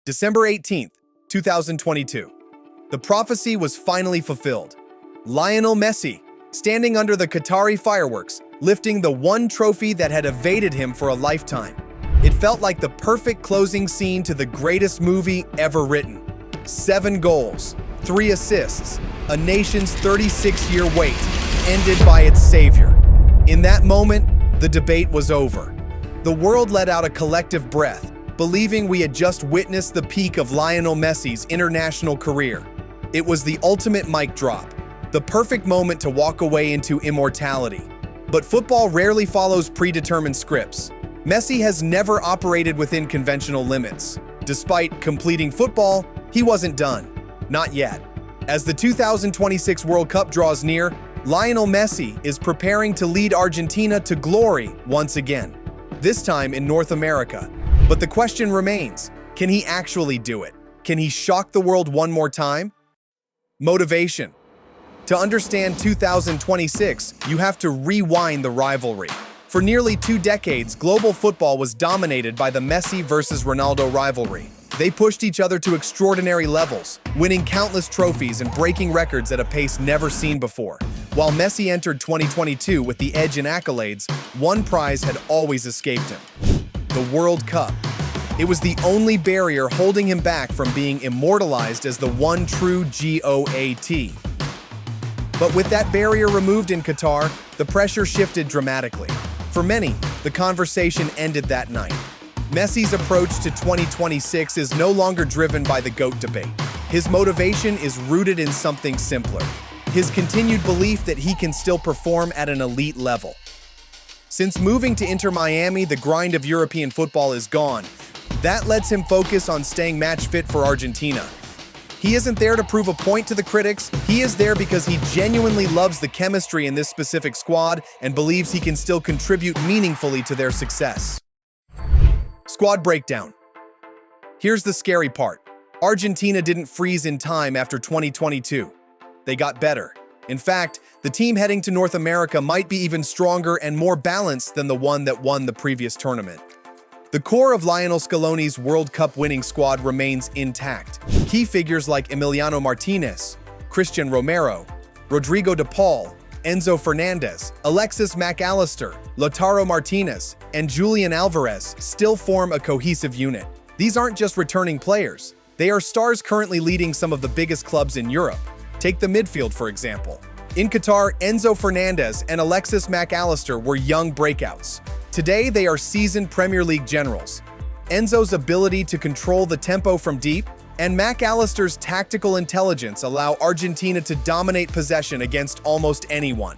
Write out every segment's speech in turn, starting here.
December 18th, 2022. The prophecy was finally fulfilled. Lionel Messi, standing under the Qatari fireworks, lifting the one trophy that had evaded him for a lifetime. It felt like the perfect closing scene to the greatest movie ever written. 7 goals, 3 assists, a nation's 36-year wait, ended by its savior. In that moment, the debate was over. The world let out a collective breath, believing we had just witnessed the peak of Lionel Messi's international career. It was the ultimate mic drop, the perfect moment to walk away into immortality. But football rarely follows predetermined scripts. Messi has never operated within conventional limits. Despite completing football, he wasn't done. Not yet. As the 2026 World Cup draws near, Lionel Messi is preparing to lead Argentina to glory once again, this time in North America. But the question remains, can he actually do it? Can he shock the world one more time? Motivation. To understand 2026, you have to rewind the rivalry. For nearly 2 decades, global football was dominated by the Messi versus Ronaldo rivalry. They pushed each other to extraordinary levels, winning countless trophies and breaking records at a pace never seen before. While Messi entered 2022 with the edge in accolades, one prize had always escaped him: the World Cup. It was the only barrier holding him back from being immortalized as the one true GOAT. But with that barrier removed in Qatar, the pressure shifted dramatically. For many, the conversation ended that night. Messi's approach to 2026 is no longer driven by the GOAT debate. His motivation is rooted in something simpler: his continued belief that he can still perform at an elite level. Since moving to Inter Miami, the grind of European football is gone. That lets him focus on staying match fit for Argentina. He isn't there to prove a point to the critics. He is there because he genuinely loves the chemistry in this specific squad and believes he can still contribute meaningfully to their success. Squad breakdown. Here's the scary part. Argentina didn't freeze in time after 2022. They got better. In fact, the team heading to North America might be even stronger and more balanced than the one that won the previous tournament. The core of Lionel Scaloni's World Cup winning squad remains intact. Key figures like Emiliano Martinez, Christian Romero, Rodrigo de Paul, Enzo Fernandez, Alexis McAllister, Lautaro Martinez, and Julian Alvarez still form a cohesive unit. These aren't just returning players. They are stars currently leading some of the biggest clubs in Europe. Take the midfield, for example. In Qatar, Enzo Fernandez and Alexis McAllister were young breakouts. Today, they are seasoned Premier League generals. Enzo's ability to control the tempo from deep and McAllister's tactical intelligence allow Argentina to dominate possession against almost anyone.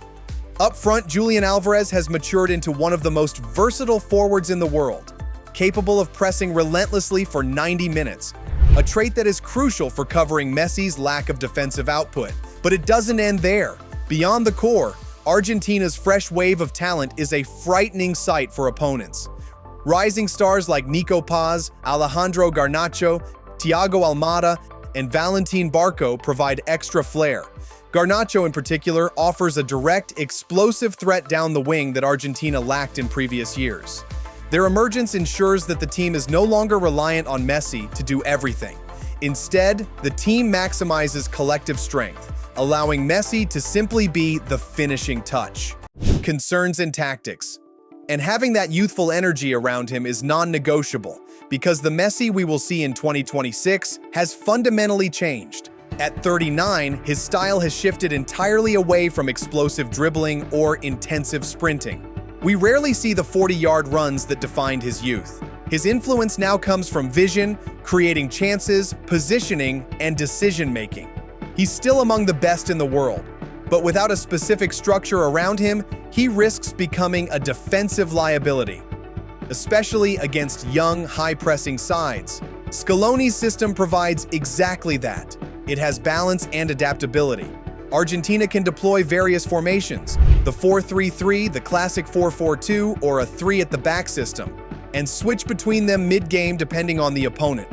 Up front, Julian Alvarez has matured into one of the most versatile forwards in the world, capable of pressing relentlessly for 90 minutes, a trait that is crucial for covering Messi's lack of defensive output. But it doesn't end there. Beyond the core, Argentina's fresh wave of talent is a frightening sight for opponents. Rising stars like Nico Paz, Alejandro Garnacho, Thiago Almada, and Valentin Barco provide extra flair. Garnacho in particular offers a direct, explosive threat down the wing that Argentina lacked in previous years. Their emergence ensures that the team is no longer reliant on Messi to do everything. Instead, the team maximizes collective strength, allowing Messi to simply be the finishing touch. Concerns and tactics. And having that youthful energy around him is non-negotiable, because the Messi we will see in 2026 has fundamentally changed. At 39, his style has shifted entirely away from explosive dribbling or intensive sprinting. We rarely see the 40-yard runs that defined his youth. His influence now comes from vision, creating chances, positioning, and decision-making. He's still among the best in the world, but without a specific structure around him, he risks becoming a defensive liability, especially against young, high-pressing sides. Scaloni's system provides exactly that. It has balance and adaptability. Argentina can deploy various formations: the 4-3-3, the classic 4-4-2, or a 3-at-the-back system, and switch between them mid-game depending on the opponent.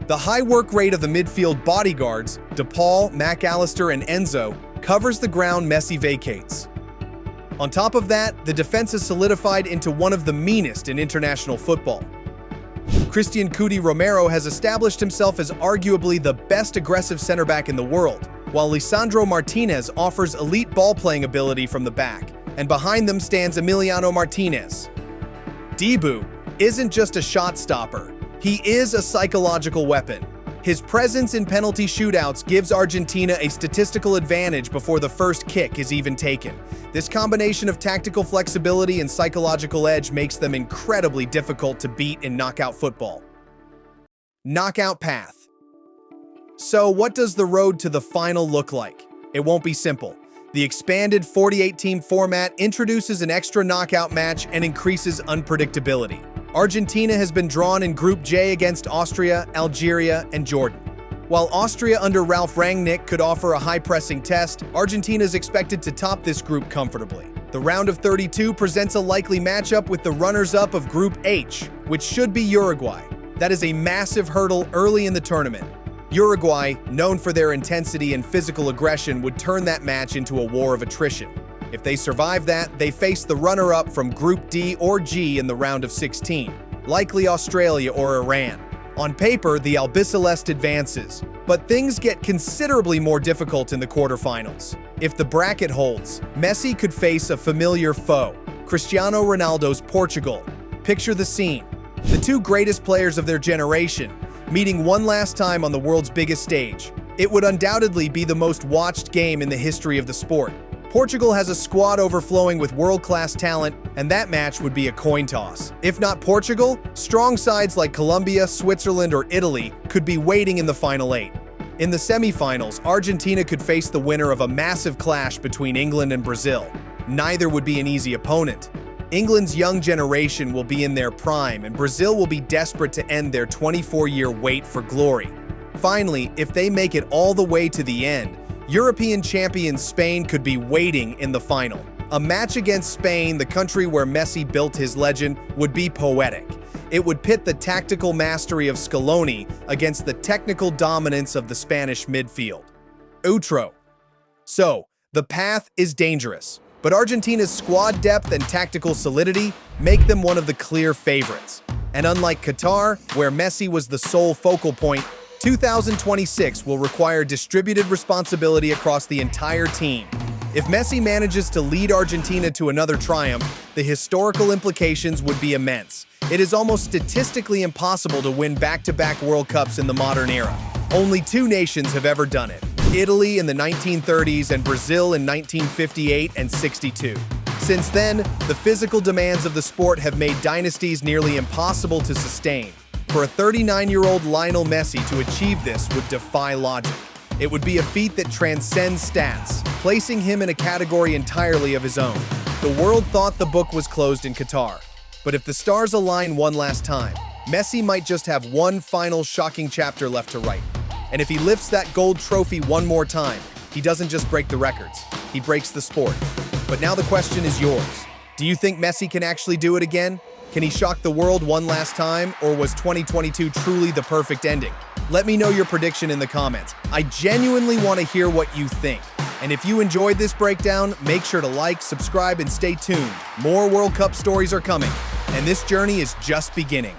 The high work rate of the midfield bodyguards, De Paul, McAllister, and Enzo, covers the ground Messi vacates. On top of that, the defense is solidified into one of the meanest in international football. Christian Cuti Romero has established himself as arguably the best aggressive center back in the world, while Lisandro Martinez offers elite ball-playing ability from the back, and behind them stands Emiliano Martinez. Dibu isn't just a shot stopper, he is a psychological weapon. His presence in penalty shootouts gives Argentina a statistical advantage before the first kick is even taken. This combination of tactical flexibility and psychological edge makes them incredibly difficult to beat in knockout football. Knockout path. So what does the road to the final look like? It won't be simple. The expanded 48-team format introduces an extra knockout match and increases unpredictability. Argentina has been drawn in Group J against Austria, Algeria, and Jordan. While Austria under Ralf Rangnick could offer a high-pressing test, Argentina is expected to top this group comfortably. The round of 32 presents a likely matchup with the runners-up of Group H, which should be Uruguay. That is a massive hurdle early in the tournament. Uruguay, known for their intensity and physical aggression, would turn that match into a war of attrition. If they survive that, they face the runner-up from Group D or G in the round of 16, likely Australia or Iran. On paper, the Albiceleste advances, but things get considerably more difficult in the quarterfinals. If the bracket holds, Messi could face a familiar foe, Cristiano Ronaldo's Portugal. Picture the scene. The two greatest players of their generation, meeting one last time on the world's biggest stage. It would undoubtedly be the most watched game in the history of the sport. Portugal has a squad overflowing with world-class talent, and that match would be a coin toss. If not Portugal, strong sides like Colombia, Switzerland, or Italy could be waiting in the final 8. In the semifinals, Argentina could face the winner of a massive clash between England and Brazil. Neither would be an easy opponent. England's young generation will be in their prime, and Brazil will be desperate to end their 24-year wait for glory. Finally, if they make it all the way to the end, European champion Spain could be waiting in the final. A match against Spain, the country where Messi built his legend, would be poetic. It would pit the tactical mastery of Scaloni against the technical dominance of the Spanish midfield. Outro. So, the path is dangerous, but Argentina's squad depth and tactical solidity make them one of the clear favorites. And unlike Qatar, where Messi was the sole focal point, 2026 will require distributed responsibility across the entire team. If Messi manages to lead Argentina to another triumph, the historical implications would be immense. It is almost statistically impossible to win back-to-back World Cups in the modern era. Only two nations have ever done it: Italy in the 1930s and Brazil in 1958 and 62. Since then, the physical demands of the sport have made dynasties nearly impossible to sustain. For a 39-year-old Lionel Messi to achieve this would defy logic. It would be a feat that transcends stats, placing him in a category entirely of his own. The world thought the book was closed in Qatar. But if the stars align one last time, Messi might just have one final shocking chapter left to write. And if he lifts that gold trophy one more time, he doesn't just break the records, he breaks the sport. But now the question is yours. Do you think Messi can actually do it again? Can he shock the world one last time, or was 2022 truly the perfect ending? Let me know your prediction in the comments. I genuinely want to hear what you think. And if you enjoyed this breakdown, make sure to like, subscribe, and stay tuned. More World Cup stories are coming, and this journey is just beginning.